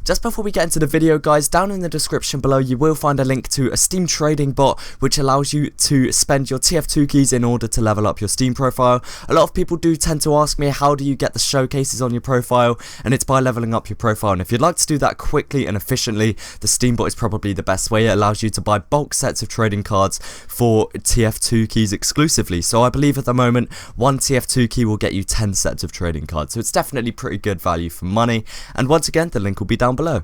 Just before we get into the video, guys, down in the description below you will find a link to a Steam trading bot which allows you to spend your TF2 keys in order to level up your Steam profile. A lot of people do tend to ask me, how do you get the showcases on your profile? And it's by leveling up your profile. And if you'd like to do that quickly and efficiently, the Steam bot is probably the best way. It allows you to buy bulk sets of trading cards for TF2 keys exclusively. So I believe at the moment, one TF2 key will get you 10 sets of trading cards. So it's definitely pretty good value for money. And once again, the link will be down below.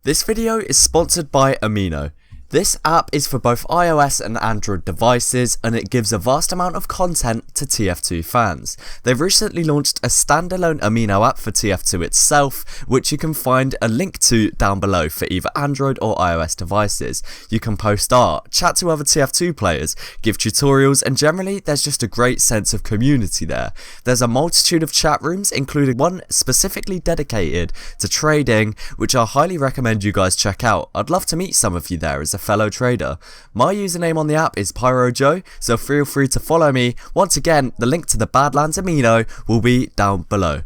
This video is sponsored by Amino. This app is for both iOS and Android devices, and it gives a vast amount of content to TF2 fans. They've recently launched a standalone Amino app for TF2 itself, which you can find a link to down below for either Android or iOS devices. You can post art, chat to other TF2 players, give tutorials, and generally there's just a great sense of community there. There's a multitude of chat rooms, including one specifically dedicated to trading, which I highly recommend you guys check out. I'd love to meet some of you there as a fellow trader. My username on the app is PyroJoe, so feel free to follow me. Once again, the link to the Badlands Amino will be down below.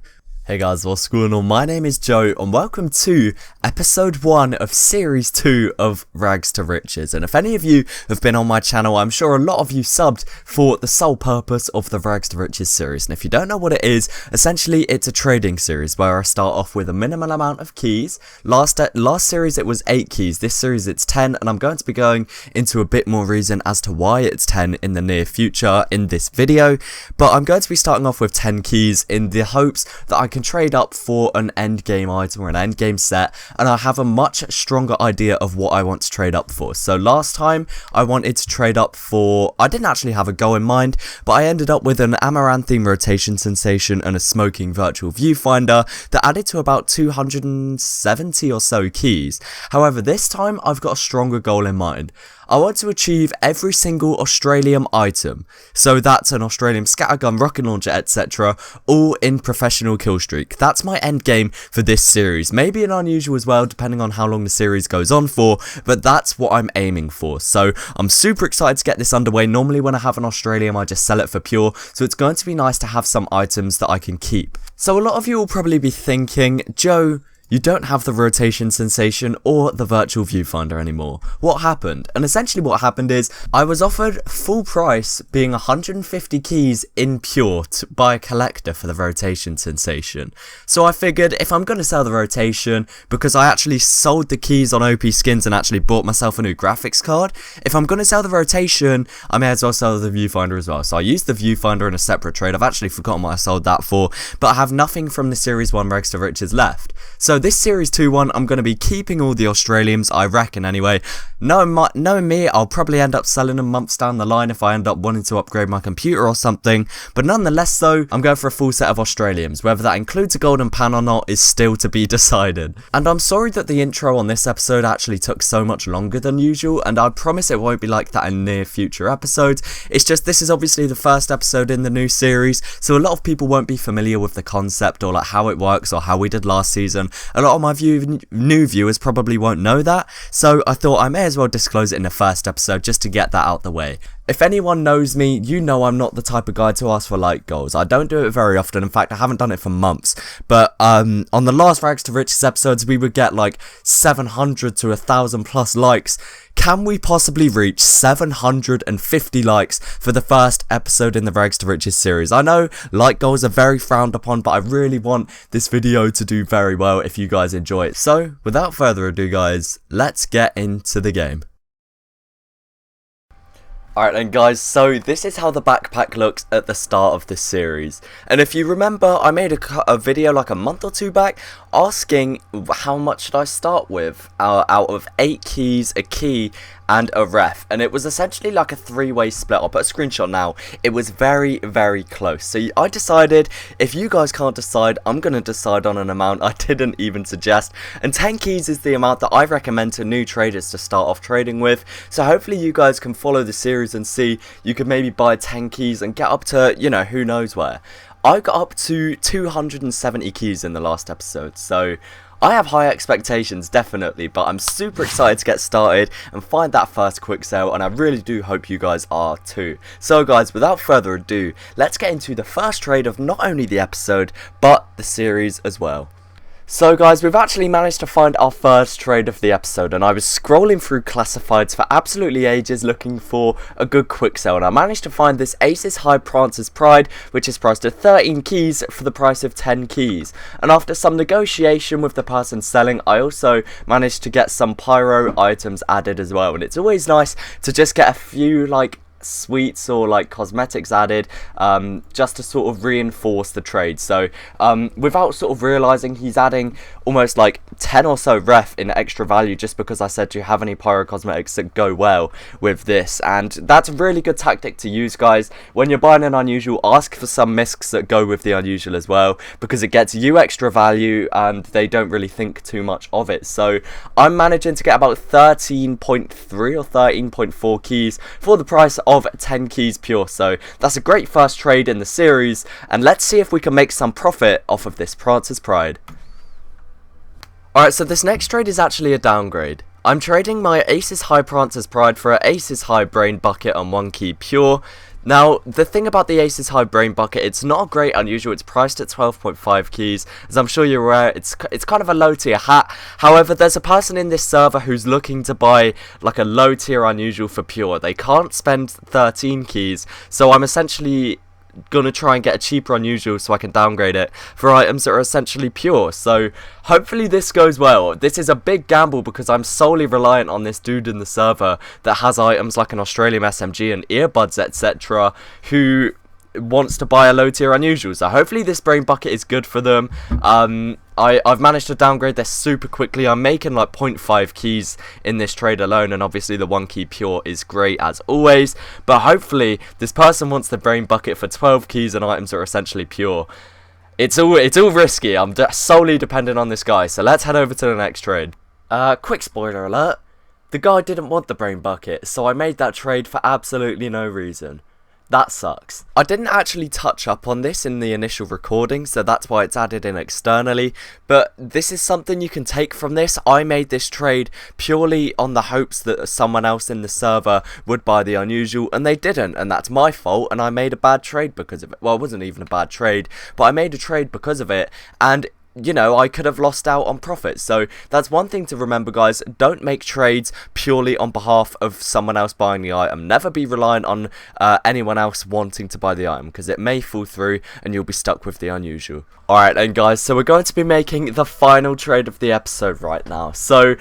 Hey guys, what's going on? My name is Joe and welcome to episode 1 of series 2 of Rags to Riches. And if any of you have been on my channel, I'm sure a lot of you subbed for the sole purpose of the Rags to Riches series. And if you don't know what it is, essentially it's a trading series where I start off with a minimal amount of keys. Last series it was 8 keys, this series it's 10, and I'm going to be going into a bit more reason as to why it's 10 in the near future in this video. But I'm going to be starting off with 10 keys in the hopes that I can trade up for an end game item or an end game set, and I have a much stronger idea of what I want to trade up for. So last time I wanted to trade up for, I didn't actually have a goal in mind, but I ended up with an Amaranthine rotation sensation and a smoking virtual viewfinder that added to about 270 or so keys. However, this time I've got a stronger goal in mind. I want to achieve every single Australium item, so that's an Australium scattergun, rocket launcher, etc., all in professional killstreak. That's my end game for this series. Maybe an unusual as well, depending on how long the series goes on for, but that's what I'm aiming for. So I'm super excited to get this underway. Normally when I have an Australium, I just sell it for pure, so it's going to be nice to have some items that I can keep. So a lot of you will probably be thinking, Joe, you don't have the rotation sensation or the virtual viewfinder anymore. What happened? And essentially what happened is I was offered full price being 150 keys in pure by a collector for the rotation sensation. So I figured if I'm going to sell the rotation, because I actually sold the keys on OP skins and actually bought myself a new graphics card, if I'm going to sell the rotation, I may as well sell the viewfinder as well. So I used the viewfinder in a separate trade. I've actually forgotten what I sold that for, but I have nothing from the Series 1 Rags to Riches left. So this Series 2 one, I'm going to be keeping all the Australiums, I reckon anyway. Knowing me, I'll probably end up selling them months down the line if I end up wanting to upgrade my computer or something. But nonetheless though, I'm going for a full set of Australiums. Whether that includes a golden pan or not is still to be decided. And I'm sorry that the intro on this episode actually took so much longer than usual, and I promise it won't be like that in near future episodes. It's just this is obviously the first episode in the new series, so a lot of people won't be familiar with the concept or like how it works or how we did last season. A lot of my new viewers probably won't know that, so I thought I may as well disclose it in the first episode just to get that out the way. If anyone knows me, you know I'm not the type of guy to ask for like goals. I don't do it very often. In fact, I haven't done it for months. But on the last Rags to Riches episodes, we would get like 700 to 1,000 plus likes. Can we possibly reach 750 likes for the first episode in the Rags to Riches series? I know like goals are very frowned upon, but I really want this video to do very well if you guys enjoy it. So, without further ado guys, let's get into the game. Alright then guys, so this is how the backpack looks at the start of this series. And if you remember, I made a video like a month or two back asking how much should I start with out of 8 keys, a key and a ref, and it was essentially like a 3-way split. I'll put a screenshot now. It was very, very close. So I decided, if you guys can't decide, I'm going to decide on an amount I didn't even suggest, and 10 keys is the amount that I recommend to new traders to start off trading with. So hopefully you guys can follow the series and see you could maybe buy 10 keys and get up to, you know, who knows where. I got up to 270 keys in the last episode, so I have high expectations, definitely, but I'm super excited to get started and find that first quick sale, and I really do hope you guys are too. So guys, without further ado, let's get into the first trade of not only the episode, but the series as well. So guys, we've actually managed to find our first trade of the episode, and I was scrolling through classifieds for absolutely ages looking for a good quick sell, and I managed to find this Aces High Prancer's Pride, which is priced at 13 keys for the price of 10 keys. And after some negotiation with the person selling, I also managed to get some pyro items added as well, and it's always nice to just get a few like sweets or like cosmetics added just to sort of reinforce the trade. So without sort of realizing, he's adding almost like 10 or so ref in extra value just because I said, do you have any pyro cosmetics that go well with this? And that's a really good tactic to use, guys. When you're buying an unusual, ask for some miscs that go with the unusual as well, because it gets you extra value and they don't really think too much of it. So I'm managing to get about 13.3 or 13.4 keys for the price of 10 keys pure. So that's a great first trade in the series, and let's see if we can make some profit off of this Prancer's Pride. Alright, so this next trade is actually a downgrade. I'm trading my Aces High Prancer's Pride for an Aces High Brain Bucket on 1 key pure. Now, the thing about the Aces High Brain Bucket, it's not a great unusual. It's priced at 12.5 keys. As I'm sure you're aware, it's kind of a low tier hat. However, there's a person in this server who's looking to buy like a low tier unusual for pure. They can't spend 13 keys, so I'm essentially gonna try and get a cheaper unusual so I can downgrade it for items that are essentially pure. So hopefully this goes well. This is a big gamble because I'm solely reliant on this dude in the server that has items like an Australian SMG and earbuds, etc., who wants to buy a low tier unusual. So hopefully this brain bucket is good for them. I've managed to downgrade this super quickly. I'm making like 0.5 keys in this trade alone, and obviously the 1 key pure is great as always, but hopefully this person wants the brain bucket for 12 keys and items that are essentially pure. It's all risky. I'm solely dependent on this guy, so let's head over to the next trade. Quick spoiler alert, the guy didn't want the brain bucket, so I made that trade for absolutely no reason. That sucks. I didn't actually touch up on this in the initial recording, so that's why it's added in externally, but this is something you can take from this. I made this trade purely on the hopes that someone else in the server would buy the unusual, and they didn't, and that's my fault, and I made a bad trade because of it. Well, it wasn't even a bad trade, but I made a trade because of it, and you know, I could have lost out on profit. So that's one thing to remember, guys. Don't make trades purely on behalf of someone else buying the item. Never be reliant on anyone else wanting to buy the item, because it may fall through and you'll be stuck with the unusual. Alright then, guys, so we're going to be making the final trade of the episode right now. So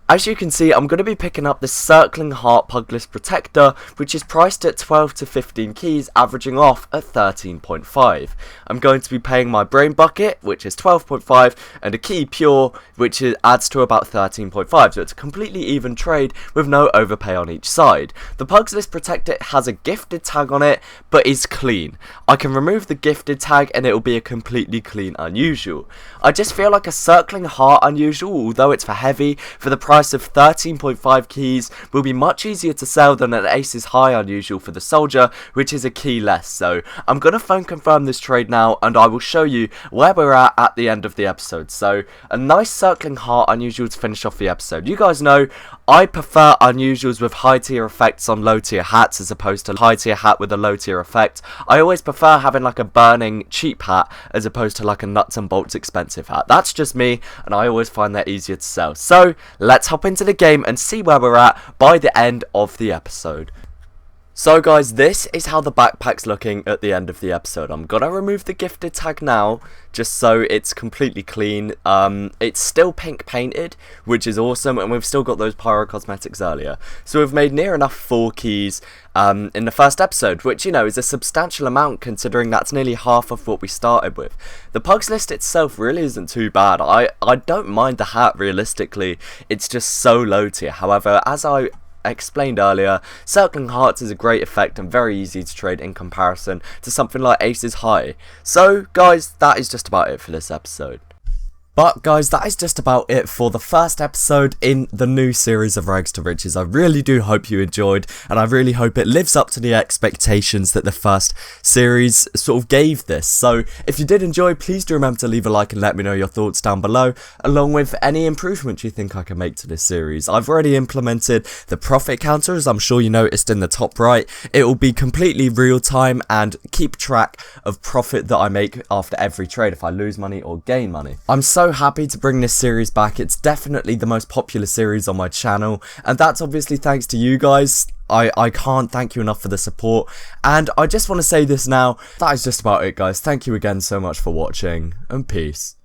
as you can see, I'm going to be picking up the Circling Heart Pugless Protector, which is priced at 12 to 15 keys, averaging off at 13.5. I'm going to be paying my Brain Bucket, which is 12.5, and a key pure, which adds to about 13.5, so it's a completely even trade with no overpay on each side. The Pugless Protector has a gifted tag on it, but is clean. I can remove the gifted tag and it will be a completely clean unusual. I just feel like a Circling Heart unusual, although it's for heavy, for the price of 13.5 keys, will be much easier to sell than an Aces High unusual for the soldier, which is a key less. So I'm going to phone confirm this trade now, and I will show you where we're at the end of the episode. So a nice Circling Heart unusual to finish off the episode. You guys know I prefer unusuals with high tier effects on low tier hats as opposed to high tier hat with a low tier effect. I always prefer having like a burning cheap hat as opposed to like a nuts and bolts expensive hat. That's just me, and I always find that easier to sell. So let's hop into the game and see where we're at by the end of the episode. So guys, this is how the backpack's looking at the end of the episode. I'm gonna remove the gifted tag now, just so it's completely clean. It's still pink painted, which is awesome, and we've still got those pyro cosmetics earlier. So we've made near enough 4 keys in the first episode, which, you know, is a substantial amount considering that's nearly half of what we started with. The pugs list itself really isn't too bad. I don't mind the hat realistically, it's just so low tier. However, as I explained earlier, Circling Hearts is a great effect and very easy to trade in comparison to something like Aces High. So guys, that is just about it for this episode. But guys, that is just about it for the first episode in the new series of Rags to Riches. I really do hope you enjoyed, and I really hope it lives up to the expectations that the first series sort of gave this. So if you did enjoy, please do remember to leave a like and let me know your thoughts down below, along with any improvements you think I can make to this series. I've already implemented the profit counter, as I'm sure you noticed in the top right. It will be completely real time and keep track of profit that I make after every trade if I lose money or gain money. I'm so so happy to bring this series back. It's definitely the most popular series on my channel, and that's obviously thanks to you guys. I can't thank you enough for the support, and I just want to say this now. That is just about it, guys. Thank you again so much for watching, and peace.